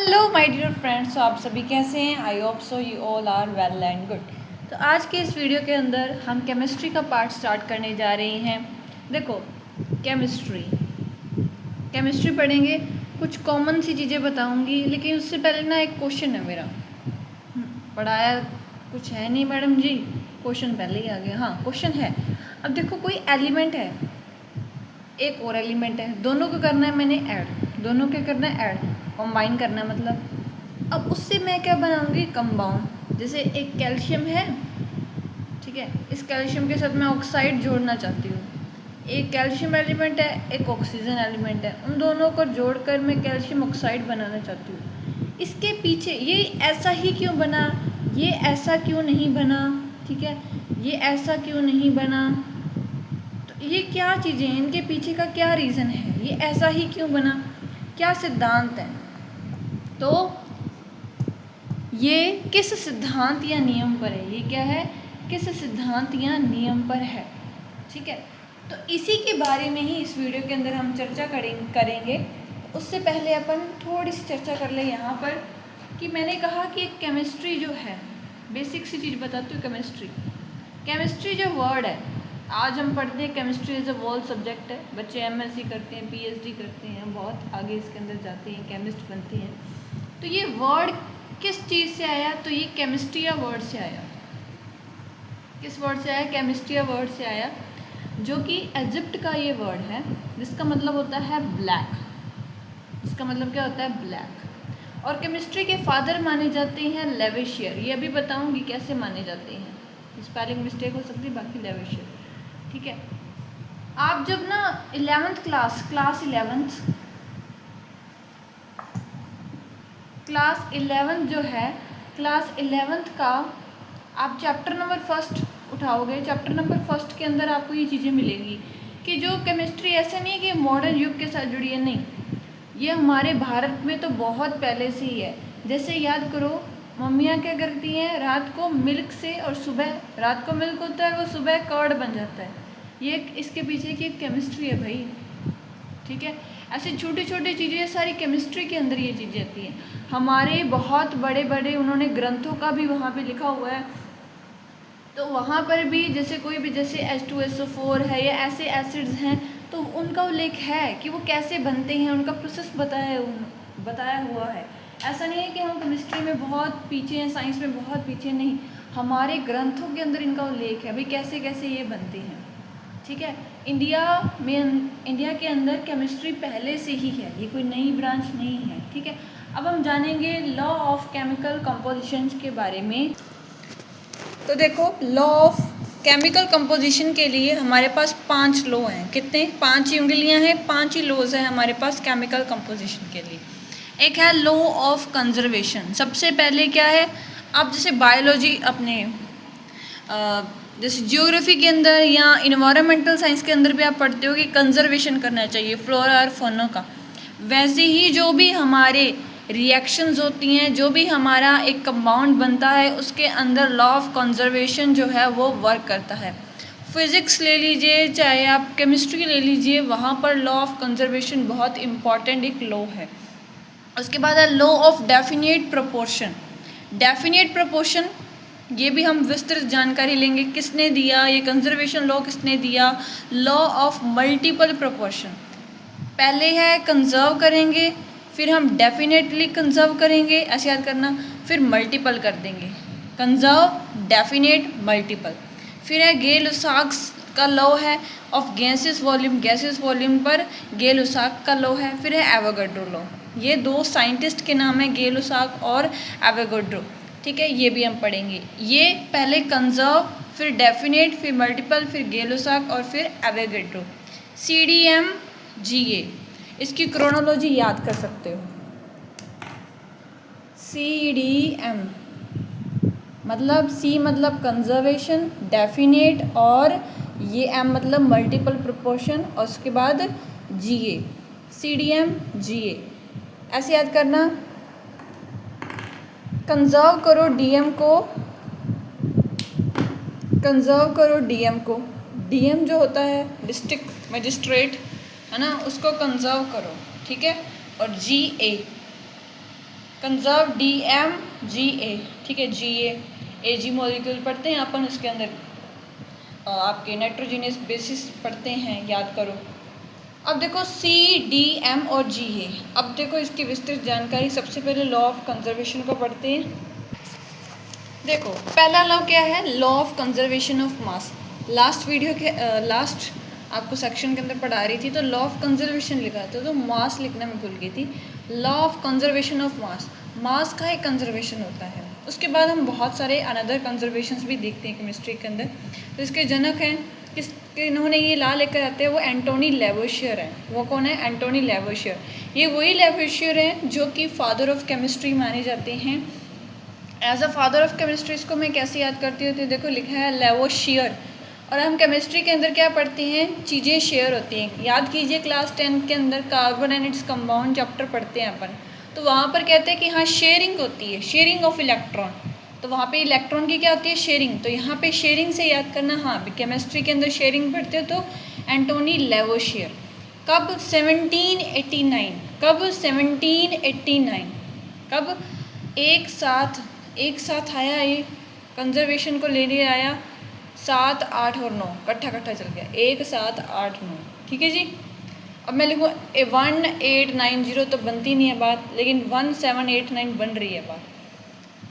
Hello my dear friends, तो आप सभी कैसे हैं? I hope so you all are well and good. तो आज के इस वीडियो के अंदर हम केमिस्ट्री का पार्ट स्टार्ट करने जा रहे हैं। देखो, केमिस्ट्री पढ़ेंगे, कुछ कॉमन सी चीज़ें बताऊंगी, लेकिन उससे पहले ना एक क्वेश्चन है मेरा। पढ़ाया कुछ है नहीं मैडम जी, क्वेश्चन पहले ही आ गया। हाँ, क्वेश्चन है। अब देखो, कोई एलिमेंट है, एक और एलिमेंट है, दोनों को करना है मैंने ऐड, दोनों के करना है ऐड, कंबाइन करना है मतलब। अब उससे मैं क्या बनाऊंगी? कंपाउंड। जैसे एक कैल्शियम है, ठीक है, इस कैल्शियम के साथ मैं ऑक्साइड जोड़ना चाहती हूँ। एक कैल्शियम एलिमेंट है, एक ऑक्सीजन एलिमेंट है, उन दोनों को जोड़कर मैं कैल्शियम ऑक्साइड बनाना चाहती हूँ। इसके पीछे ये ऐसा ही क्यों बना, ये ऐसा क्यों नहीं बना, ठीक है, ये ऐसा क्यों नहीं बना, ये क्या चीज़ें हैं, इनके पीछे का क्या रीज़न है, ये ऐसा ही क्यों बना, क्या सिद्धांत है। तो ये किस सिद्धांत या नियम पर है, ये क्या है, किस सिद्धांत या नियम पर है, ठीक है। तो इसी के बारे में ही इस वीडियो के अंदर हम चर्चा करेंगे। उससे पहले अपन थोड़ी सी चर्चा कर ले यहाँ पर कि मैंने कहा कि केमिस्ट्री जो है, बेसिक सी चीज़ बताती हूँ। केमिस्ट्री जो वर्ड है, आज हम पढ़ते हैं chemistry as a world subject है। बच्चे एमएससी करते हैं, पीएचडी करते हैं, बहुत आगे इसके अंदर जाते हैं, केमिस्ट बनते हैं। तो ये वर्ड किस चीज़ से आया? तो ये केमिस्ट्रिया वर्ड से आया। किस वर्ड से आया? केमिस्ट्रिया वर्ड से आया, जो कि इजिप्ट का ये वर्ड है, जिसका मतलब होता है ब्लैक। इसका मतलब क्या होता है? ब्लैक। और केमिस्ट्री के फादर माने जाते हैं लेवेशियर। ये अभी बताऊंगी कैसे माने जाते हैं, स्पेलिंग मिस्टेक हो सकती है, बाकी लेवेशियर, ठीक है। आप जब ना 11th क्लास 11th जो है, क्लास 11th का आप चैप्टर नंबर 1 उठाओगे। चैप्टर नंबर 1 के अंदर आपको ये चीज़ें मिलेंगी कि जो केमिस्ट्री ऐसा नहीं है कि मॉडर्न युग के साथ जुड़ी है, नहीं, ये हमारे भारत में तो बहुत पहले से ही है। जैसे याद करो, मम्मियाँ क्या करती हैं, रात को मिल्क से, और सुबह रात को मिल्क होता है और वो सुबह कर्ड बन जाता है। ये इसके पीछे की केमिस्ट्री है भाई, ठीक है। ऐसी छोटी छोटी चीज़ें सारी केमिस्ट्री के अंदर ये चीज़ें आती हैं। हमारे बहुत बड़े बड़े उन्होंने ग्रंथों का भी वहाँ पे लिखा हुआ है। तो वहाँ पर भी जैसे कोई भी, जैसे H2SO4 है या ऐसे एसिड्स हैं, तो उनका उल्लेख है कि वो कैसे बनते हैं, उनका प्रोसेस बताया हुआ है। ऐसा नहीं है कि हम केमिस्ट्री में बहुत पीछे हैं, साइंस में बहुत पीछे, नहीं, हमारे ग्रंथों के अंदर इनका उल्लेख है भाई, कैसे कैसे ये बनते हैं, ठीक है। इंडिया के अंदर केमिस्ट्री पहले से ही है, ये कोई नई ब्रांच नहीं है, ठीक है। अब हम जानेंगे लॉ ऑफ केमिकल कंपोजिशन के बारे में। तो देखो, लॉ ऑफ केमिकल कंपोजिशन के लिए हमारे पास 5 लॉ हैं। कितने? 5 ही उंगलियां हैं, 5 ही लॉज हैं हमारे पास केमिकल कंपोजिशन के लिए। एक है लॉ ऑफ कंजर्वेशन। सबसे पहले क्या है, आप जैसे बायोलॉजी अपने जैसे जियोग्राफी के अंदर या इन्वायरमेंटल साइंस के अंदर भी आप पढ़ते हो कि कंजर्वेशन करना चाहिए फ्लोरा और फौना का। वैसे ही जो भी हमारे रिएक्शंस होती हैं, जो भी हमारा एक कंपाउंड बनता है, उसके अंदर लॉ ऑफ कंजर्वेशन जो है वो वर्क करता है। फिज़िक्स ले लीजिए, चाहे आप केमिस्ट्री ले लीजिए, वहाँ पर लॉ ऑफ कंजर्वेशन बहुत इम्पॉर्टेंट एक लॉ है। उसके बाद है law of definite proportion. Definite proportion, ये भी हम विस्तृत जानकारी लेंगे, किसने दिया ये कंजर्वेशन लॉ, किसने दिया? Law of multiple proportion. पहले है कंजर्व करेंगे, फिर हम डेफिनेटली कंजर्व करेंगे, ऐसे याद करना, फिर मल्टीपल कर देंगे, कंजर्व, डेफिनेट, मल्टीपल। फिर है गे लुसाक्स का लॉ है ऑफ गैसेस वॉल्यूम पर गे लुसाक का लॉ है। फिर है एवोगाड्रो लॉ। ये 2 साइंटिस्ट के नाम है, गे लुसाक और एवोगाड्रो, ठीक है, ये भी हम पढ़ेंगे। ये पहले कंजर्व, फिर डेफिनेट, फिर मल्टीपल, फिर गे लुसाक और फिर एवोगाड्रो। CDMGA, इसकी क्रोनोलॉजी याद कर सकते हो। CDM मतलब C मतलब कंजर्वेशन, डेफिनेट, और ये M मतलब मल्टीपल प्रोपोर्शन, और उसके बाद GA, CDMGA, ऐसे याद करना। कंजर्व करो DM को, कंजर्व करो DM को। DM जो होता है डिस्ट्रिक्ट मजिस्ट्रेट, है ना, उसको कंजर्व करो, ठीक है। और GA कंजर्व DMGA, ठीक है, GA AG मॉलिक्यूल पढ़ते हैं अपन, उसके अंदर आपके नाइट्रोजनियस बेसिस पढ़ते हैं, याद करो। अब देखो CDM और GA, अब देखो इसकी विस्तृत जानकारी। सबसे पहले लॉ ऑफ कंजर्वेशन को पढ़ते हैं। देखो पहला लॉ क्या है, law of conservation of mass. Last video के लास्ट आपको सेक्शन के अंदर पढ़ा रही थी, तो लॉ ऑफ कंजर्वेशन लिखा था, तो मास लिखना मैं भूल गई थी। Law of conservation of mass, mass का एक कंजर्वेशन होता है। उसके बाद हम बहुत सारे अनदर कंजर्वेशंस भी देखते हैं केमिस्ट्री के अंदर। तो इसके जनक हैं किसके, इन्होंने ये ला लेकर आते हैं, वो एंटोनी लेवोशियर है। वो कौन है, एंटोनी लेवोशियर। ये वही लेवोशियर हैं जो कि फादर ऑफ केमिस्ट्री माने जाते हैं। As a father of chemistry इसको मैं कैसे याद करती हूँ, तो देखो लिखा है लेवोशियर। और हम केमिस्ट्री के अंदर क्या पढ़ते हैं, चीज़ें शेयर होती हैं। याद कीजिए क्लास 10 के अंदर carbon and its compound chapter पढ़ते हैं अपन, तो वहाँ पर कहते हैं कि हाँ शेयरिंग होती है, शेयरिंग ऑफ इलेक्ट्रॉन। तो वहाँ पे इलेक्ट्रॉन की क्या होती है, शेयरिंग। तो यहाँ पे शेयरिंग से याद करना, हाँ केमिस्ट्री के अंदर शेयरिंग पढ़ते हो तो एंटोनी लेवोशियर। कब, 1789। कब, 1789। कब, एक साथ आया, ये कंजर्वेशन को लेने आया। 7, 8 और 9 कट्ठा चल गया, 1, 7, 8, 9, ठीक है जी। अब मैं लिखूँ 1890 तो बनती नहीं है बात, लेकिन 1789 बन रही है बात।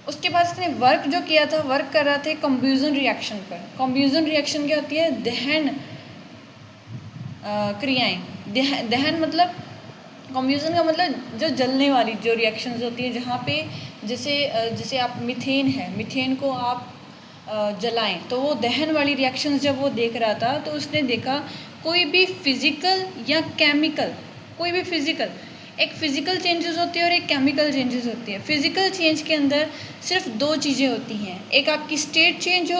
उसके बाद इसने वर्क जो किया था, वर्क कर रहा थे कम्ब्यूजन रिएक्शन पर। कम्ब्यूजन रिएक्शन क्या होती है, दहन क्रियाएँ। दहन मतलब, कम्ब्यूजन का मतलब जो जलने वाली जो रिएक्शंस होती है, जहाँ पे जैसे आप मीथेन है, मीथेन को आप जलाएं, तो वो दहन वाली रिएक्शंस जब वो देख रहा था, तो उसने देखा कोई भी फिज़िकल या केमिकल, कोई भी फिज़िकल, एक फ़िज़िकल चेंजेस होती है और एक केमिकल चेंजेस होती है। फ़िज़िकल चेंज के अंदर सिर्फ 2 चीज़ें होती हैं, एक आपकी स्टेट चेंज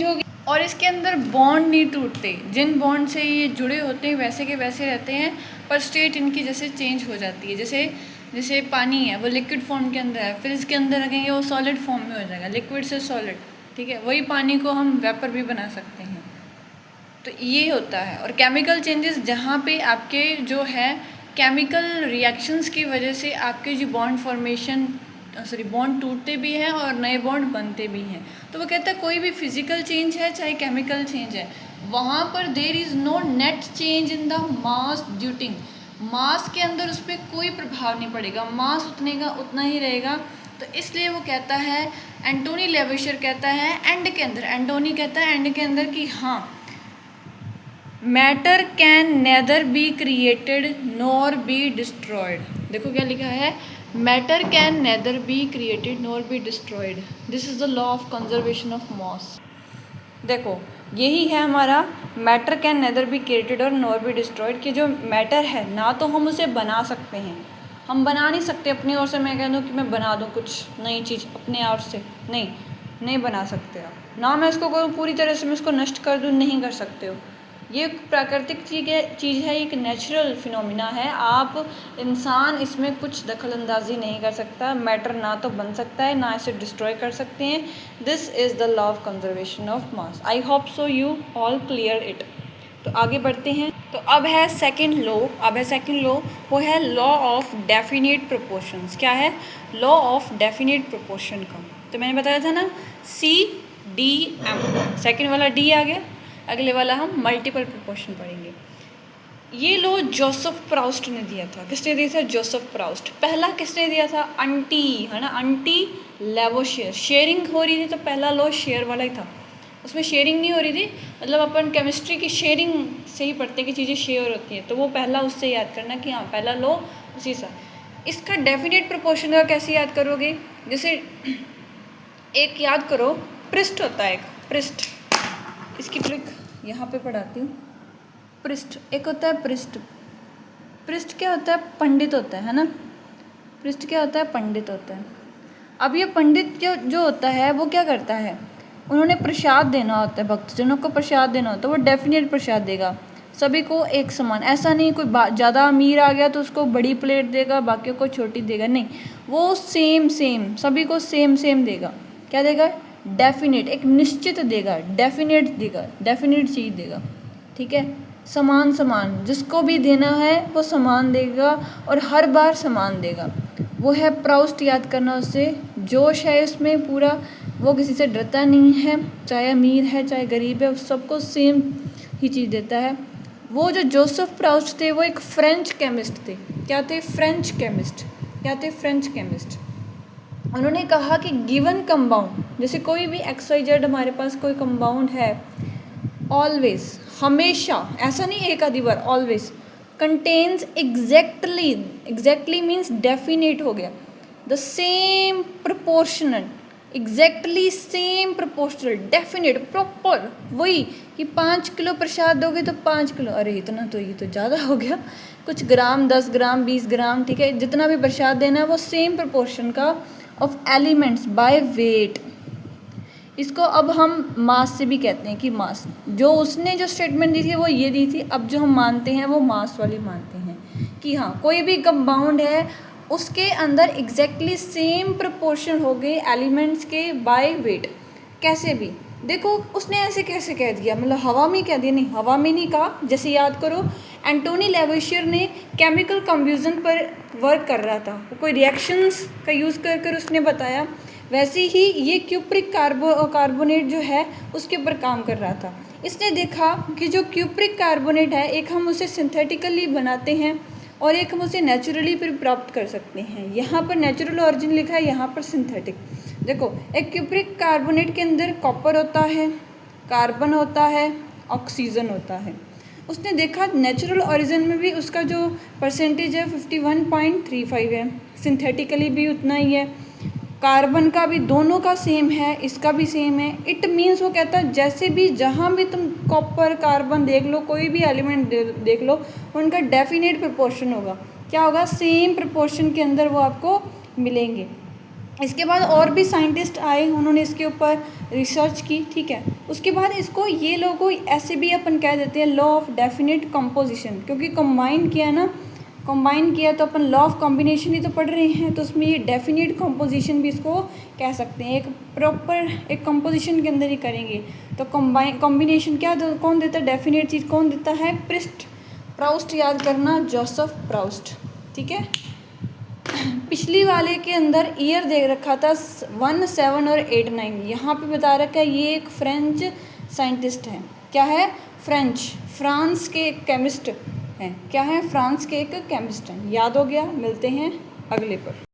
होगी, और इसके अंदर बॉन्ड नहीं टूटते। जिन बॉन्ड से ये जुड़े होते हैं वैसे के वैसे रहते हैं, पर स्टेट इनकी जैसे चेंज हो जाती है। जैसे पानी है, वो लिक्विड फॉर्म के अंदर है, फिर इसके अंदर रखेंगे वो सॉलिड फॉर्म में हो जाएगा, लिक्विड से सॉलिड, ठीक है। वही पानी को हम वेपर भी बना सकते हैं। तो ये होता है। और केमिकल चेंजेस, जहाँ पे आपके जो है केमिकल रिएक्शंस की वजह से आपके जो बॉन्ड टूटते भी हैं और नए बॉन्ड बनते भी हैं। तो वो कहता है कोई भी फिजिकल चेंज है चाहे केमिकल चेंज है, वहाँ पर there is no net change in the mass during. Mass के अंदर उस पर कोई प्रभाव नहीं पड़ेगा, मास उतने का उतना ही रहेगा। तो इसलिए वो कहता है, एंटोनी लेवोशियर कहता है एंड के अंदर, एंटोनी कहता है एंड के अंदर कि हाँ, matter can nether be created nor be destroyed. देखो क्या लिखा है, matter can nether be created nor be destroyed, this is the law of conservation of मास। देखो यही है हमारा, matter can nether be created और नॉर बी डिस्ट्रॉयड, कि जो मैटर है ना तो हम उसे बना सकते हैं, हम बना नहीं सकते अपनी ओर से। मैं कह दूँ कि मैं बना दूँ कुछ नई चीज़ अपने ओर से, नहीं बना सकते आप। ना मैं इसको करूँ पूरी तरह से मैं इसको नष्ट कर दूँ, नहीं कर सकते हो। ये प्राकृतिक चीज़ है, एक नेचुरल फिनोमिना है। आप इंसान इसमें कुछ दखल अंदाजी नहीं कर सकता। मैटर ना तो बन सकता है, ना इसे डिस्ट्रॉय कर सकते हैं। This is the law of conservation of mass. I hope so you all clear it. तो आगे बढ़ते हैं। तो अब है सेकंड लॉ, वो है लॉ ऑफ डेफिनेट प्रोपोर्शंस। क्या है, लॉ ऑफ डेफिनेट प्रोपोर्शन का। तो मैंने बताया था ना, CDM, सेकंड वाला D आ गया, अगले वाला हम मल्टीपल प्रोपोर्शन पढ़ेंगे। ये लॉ जोसेफ प्राउस्ट ने दिया था। किसने दिया था, जोसेफ प्राउस्ट। पहला किसने दिया था, अंटी लेवोशियर। शेयरिंग हो रही थी तो पहला लॉ शेयर वाला ही था, उसमें शेयरिंग नहीं हो रही थी। मतलब अपन केमिस्ट्री की शेयरिंग से ही पढ़ते कि चीज़ें शेयर होती हैं, तो वो पहला उससे याद करना कि हाँ पहला लॉ उसी सा। इसका डेफिनेट प्रोपोर्शन का कैसे याद करोगे, जैसे एक याद करो, पृष्ठ होता है, एक पृष्ठ, इसकी ट्रिक यहाँ पे पढ़ाती हूँ। पृष्ठ एक होता है, पृष्ठ क्या होता है, पंडित होता है ना। पृष्ठ क्या होता है, पंडित होता है। अब ये पंडित जो होता है वो क्या करता है, उन्होंने प्रसाद देना होता है, भक्तजनों को प्रसाद देना होता है। वो डेफिनेट प्रसाद देगा, सभी को एक समान। ऐसा नहीं कोई ज़्यादा अमीर आ गया तो उसको बड़ी प्लेट देगा, बाकियों को छोटी देगा, नहीं, वो सेम सभी को सेम देगा। क्या देगा, डेफिनेट, एक निश्चित देगा, डेफिनेट चीज़ देगा, ठीक है। समान समान, जिसको भी देना है वो समान देगा और हर बार समान देगा। वो है प्राउस्ट, याद करना उसे। जोश है उसमें पूरा, वो किसी से डरता नहीं है, चाहे अमीर है चाहे गरीब है, सबको सेम ही चीज़ देता है। वो जो जोसेफ प्राउस्ट थे वो एक फ्रेंच केमिस्ट थे। क्या थे? French chemist. क्या थे? French chemist. उन्होंने कहा कि गिवन कंपाउंड, जैसे कोई भी XYZ हमारे पास कोई कंपाउंड है, ऑलवेज, हमेशा, ऐसा नहीं एक आधी बार, always contains exactly, exactly means definite हो गया, the same proportional, exactly same proportional, definite, proper, वही कि 5 किलो प्रसाद दोगे तो 5 किलो, अरे इतना तो ये तो ज़्यादा हो गया, कुछ ग्राम, 10 ग्राम, 20 ग्राम, ठीक है, जितना भी प्रसाद देना है वो सेम प्रोपोर्शन का ऑफ एलिमेंट्स बाय वेट। इसको अब हम मास से भी कहते हैं कि मास, जो उसने जो स्टेटमेंट दी थी वो ये दी थी, अब जो हम मानते हैं वो मास वाली मानते हैं कि हाँ कोई भी कंपाउंड है उसके अंदर एग्जैक्टली सेम प्रोपोर्शन हो गए एलिमेंट्स के बाय वेट। कैसे भी देखो, उसने ऐसे कैसे कह दिया, मतलब हवा में कह दिया? नहीं, हवा में नहीं कहा। जैसे याद करो, एंटोनी लेवोइशियर ने केमिकल कंब्यूजन पर वर्क कर रहा था, वो कोई रिएक्शंस का यूज़ कर कर उसने बताया, वैसे ही ये क्यूप्रिक कार्बोनेट जो है उसके ऊपर काम कर रहा था। इसने देखा कि जो क्यूप्रिक कार्बोनेट है, एक हम उसे सिंथेटिकली बनाते हैं और एक हम उसे नेचुरली भी प्राप्त कर सकते हैं। यहाँ पर नेचुरल ऑरिजिन लिखा है, यहाँ पर सिंथेटिक। देखो, एक क्यूप्रिक कार्बोनेट के अंदर कॉपर होता है, कार्बन होता है, ऑक्सीजन होता है। उसने देखा नेचुरल ऑरिजिन में भी उसका जो परसेंटेज है 51.35 है, सिंथेटिकली भी उतना ही है, कार्बन का भी दोनों का सेम है, इसका भी सेम है। इट मीन्स वो कहता है जैसे भी जहाँ भी तुम कॉपर कार्बन देख लो, कोई भी एलिमेंट देख लो, उनका डेफिनेट प्रोपोर्शन होगा। क्या होगा? सेम प्रोपोर्शन के अंदर वो आपको मिलेंगे। इसके बाद और भी साइंटिस्ट आए, उन्होंने इसके ऊपर रिसर्च की, ठीक है। उसके बाद इसको ये लोगों ऐसे भी अपन कह देते हैं लॉ ऑफ डेफिनेट कंपोजिशन, क्योंकि कंबाइन किया ना, कंबाइन किया तो अपन लॉ ऑफ कॉम्बिनेशन ही तो पढ़ रहे हैं, तो उसमें ये डेफिनेट कंपोजिशन भी इसको कह सकते हैं। एक प्रॉपर एक कंपोजिशन के अंदर ही करेंगे तो कॉम्बिनेशन क्या कौन देता है? डेफिनेट चीज़ कौन देता है? प्राउस्ट, याद करना, जोसेफ प्राउस्ट, ठीक है। पिछली वाले के अंदर ईयर दे रखा था 1, 7 और 8, 9, यहाँ पे बता रखा है ये एक फ्रेंच साइंटिस्ट है। क्या है? फ्रांस के एक केमिस्ट हैं। क्या है? फ्रांस के एक केमिस्ट हैं। याद हो गया? मिलते हैं अगले पर।